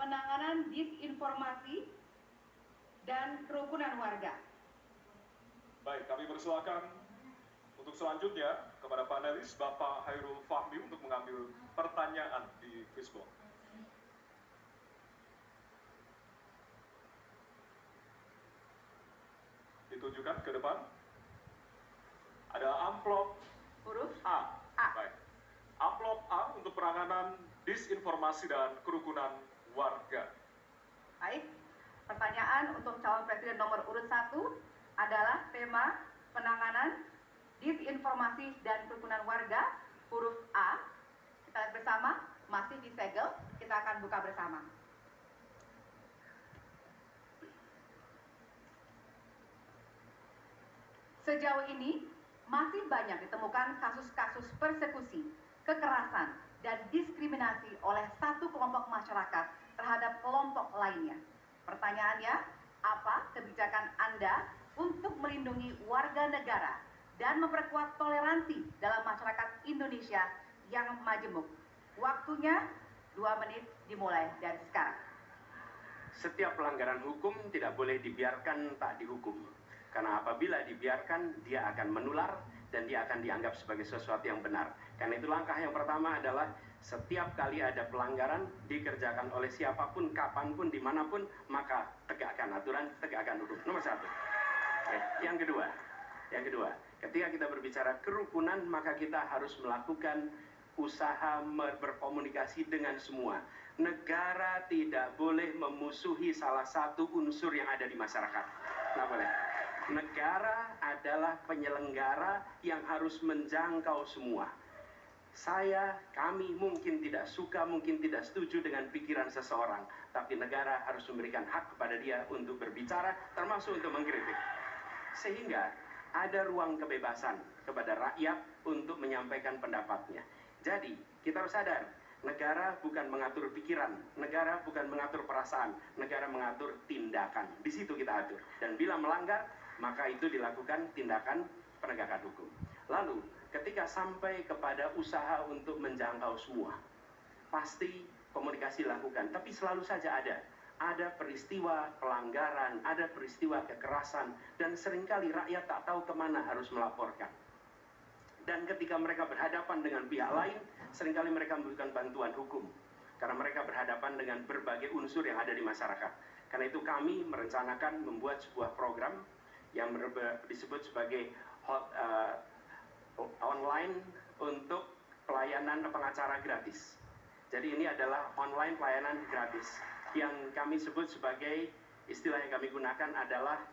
penanganan disinformasi dan kerukunan warga. Baik, kami persilakan untuk selanjutnya kepada panelis Bapak Hairul Fahmi untuk mengambil pertanyaan di Quizbox. Ditunjukkan ke depan. Ada amplop Huruf A. Baik. Amplop A untuk penanganan disinformasi dan kerukunan warga. Baik, pertanyaan untuk calon presiden nomor urut 1 adalah tema penanganan disinformasi dan kerukunan warga, huruf A. Kita lihat bersama, masih disegel, kita akan buka bersama. Sejauh ini, masih banyak ditemukan kasus-kasus persekusi, kekerasan, dan diskriminasi oleh satu kelompok masyarakat terhadap kelompok lainnya. Pertanyaannya, apa kebijakan Anda untuk melindungi warga negara dan memperkuat toleransi dalam masyarakat Indonesia yang majemuk? Waktunya 2 menit dimulai dari sekarang. Setiap pelanggaran hukum tidak boleh dibiarkan tak dihukum. Karena apabila dibiarkan, dia akan menular dan dia akan dianggap sebagai sesuatu yang benar. Karena itu langkah yang pertama adalah setiap kali ada pelanggaran dikerjakan oleh siapapun, kapanpun, dimanapun, maka tegakkan aturan, tegakkan hukum. Nomor 1. Yang kedua, ketika kita berbicara kerukunan, maka kita harus melakukan usaha berkomunikasi dengan semua. Negara tidak boleh memusuhi salah satu unsur yang ada di masyarakat. Nggak boleh. Negara adalah penyelenggara yang harus menjangkau semua. Kami mungkin tidak suka, mungkin tidak setuju dengan pikiran seseorang, tapi negara harus memberikan hak kepada dia untuk berbicara, termasuk untuk mengkritik. Sehingga ada ruang kebebasan kepada rakyat untuk menyampaikan pendapatnya. Jadi, kita harus sadar, negara bukan mengatur pikiran, negara bukan mengatur perasaan, negara mengatur tindakan. Di situ kita atur. Dan bila melanggar, maka itu dilakukan tindakan penegakan hukum. Lalu, ketika sampai kepada usaha untuk menjangkau semua, pasti komunikasi dilakukan. Tapi selalu saja ada peristiwa pelanggaran, ada peristiwa kekerasan, dan seringkali rakyat tak tahu kemana harus melaporkan. Dan ketika mereka berhadapan dengan pihak lain, seringkali mereka membutuhkan bantuan hukum. Karena mereka berhadapan dengan berbagai unsur yang ada di masyarakat. Karena itu kami merencanakan membuat sebuah program yang disebut sebagai online untuk pelayanan pengacara gratis. Jadi ini adalah online pelayanan gratis. Yang kami sebut sebagai, istilah yang kami gunakan adalah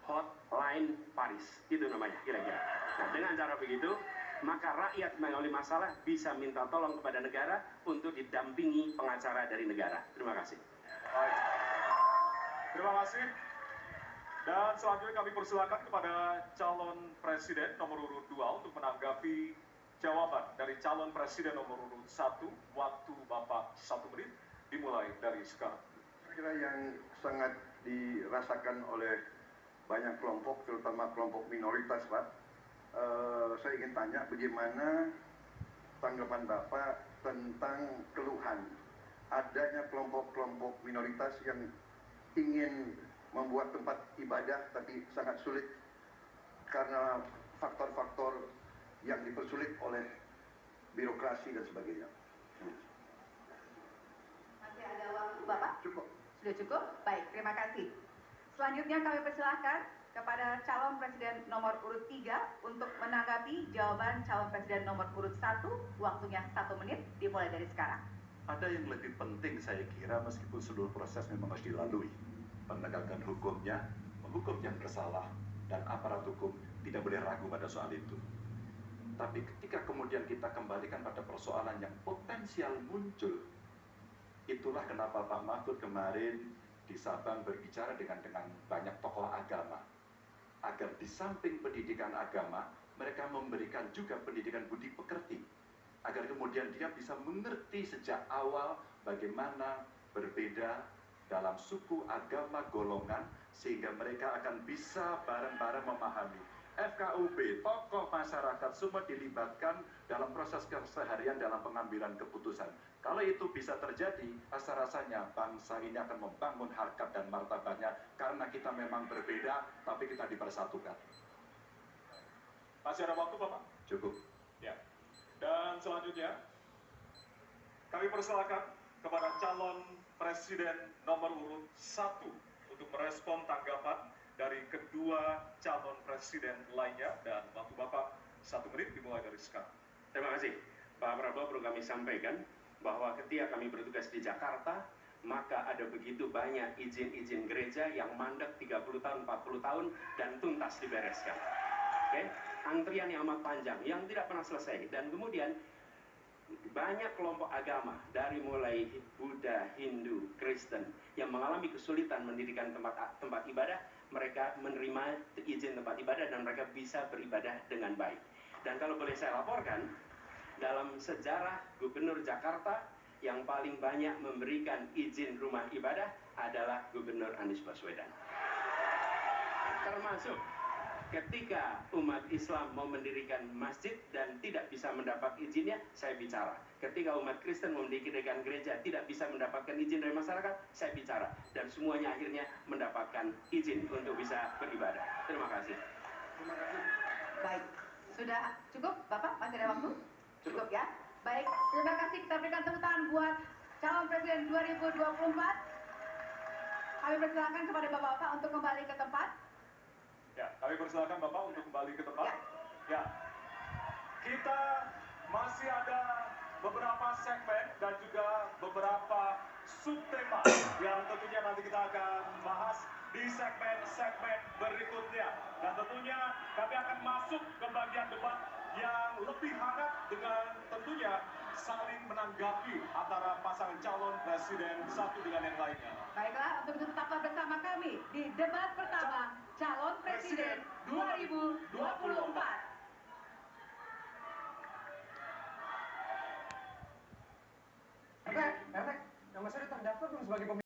Hotline Paris, itu namanya kira-kira. Nah, dengan cara begitu, maka rakyat mengalami masalah bisa minta tolong kepada negara untuk didampingi pengacara dari negara. Terima kasih. Baik. Terima kasih. Dan selanjutnya kami persilakan kepada calon presiden nomor urut 2 untuk menanggapi jawaban dari calon presiden nomor urut 1. Waktu Bapak 1 menit dimulai dari sekarang. Saya kira yang sangat dirasakan oleh banyak kelompok, terutama kelompok minoritas, Pak. Saya ingin tanya bagaimana tanggapan Bapak tentang keluhan adanya kelompok-kelompok minoritas yang ingin membuat tempat ibadah tapi sangat sulit karena faktor-faktor yang dipersulit oleh birokrasi dan sebagainya. Masih ada waktu, Bapak? Cukup. Sudah cukup? Baik, terima kasih. Selanjutnya kami persilahkan kepada calon presiden nomor urut 3 untuk menanggapi jawaban calon presiden nomor urut 1. Waktunya 1 menit dimulai dari sekarang. Ada yang lebih penting saya kira, meskipun seluruh proses memang harus dilalui. Penegakan hukumnya, menghukum yang bersalah, dan aparat hukum tidak boleh ragu pada soal itu. Tapi ketika kemudian kita kembalikan pada persoalan yang potensial muncul, itulah kenapa Pak Mahfud kemarin di Sabang berbicara dengan banyak tokoh agama, agar di samping pendidikan agama, mereka memberikan juga pendidikan budi pekerti, agar kemudian dia bisa mengerti sejak awal bagaimana berbeda dalam suku, agama, golongan, sehingga mereka akan bisa bareng-bareng memahami FKUB, tokoh masyarakat semua dilibatkan dalam proses keseharian dalam pengambilan keputusan. Kalau itu bisa terjadi, rasa-rasanya bangsa ini akan membangun harkat dan martabatnya karena kita memang berbeda, tapi kita dipersatukan. Masih ada waktu, Bapak? Cukup. Ya. Dan selanjutnya, kami persilakan kepada calon presiden nomor urut 1 untuk merespon tanggapan dari kedua calon presiden lainnya, dan waktu Bapak 1 menit dimulai dari sekarang. Terima kasih. Pak Prabowo, perlu kami sampaikan bahwa ketika kami bertugas di Jakarta, maka ada begitu banyak izin-izin gereja yang mandek 30 tahun, 40 tahun, dan tuntas dibereskan. Oke? Antrian yang amat panjang, yang tidak pernah selesai. Dan kemudian, banyak kelompok agama, dari mulai Buddha, Hindu, Kristen, yang mengalami kesulitan mendirikan tempat ibadah, mereka menerima izin tempat ibadah dan mereka bisa beribadah dengan baik. Dan kalau boleh saya laporkan, dalam sejarah Gubernur Jakarta yang paling banyak memberikan izin rumah ibadah adalah Gubernur Anies Baswedan. Termasuk ketika umat Islam mau mendirikan masjid dan tidak bisa mendapat izinnya, saya bicara. Ketika umat Kristen mau mendirikan gereja tidak bisa mendapatkan izin dari masyarakat, saya bicara. Dan semuanya akhirnya mendapatkan izin untuk bisa beribadah. Terima kasih. Terima kasih. Baik, sudah cukup Bapak? Masih ada waktu? Cukup ya? Baik, terima kasih. Kita berikan tepuk tangan buat calon presiden 2024. Kami persilakan kepada Bapak-Bapak untuk kembali ke tempat. Ya, kami persilakan Bapak untuk kembali ke tempat. Ya. Kita masih ada beberapa segmen dan juga beberapa subtema yang tentunya nanti kita akan bahas di segmen-segmen berikutnya. Dan tentunya kami akan masuk ke bagian debat yang lebih hangat dengan tentunya saling menanggapi antara pasangan calon presiden satu dengan yang lainnya. Baiklah, untuk itu tetaplah bersama kami di debat pertama calon presiden 2024. Nek, nama saya terdaftar belum sebagai pemimpin?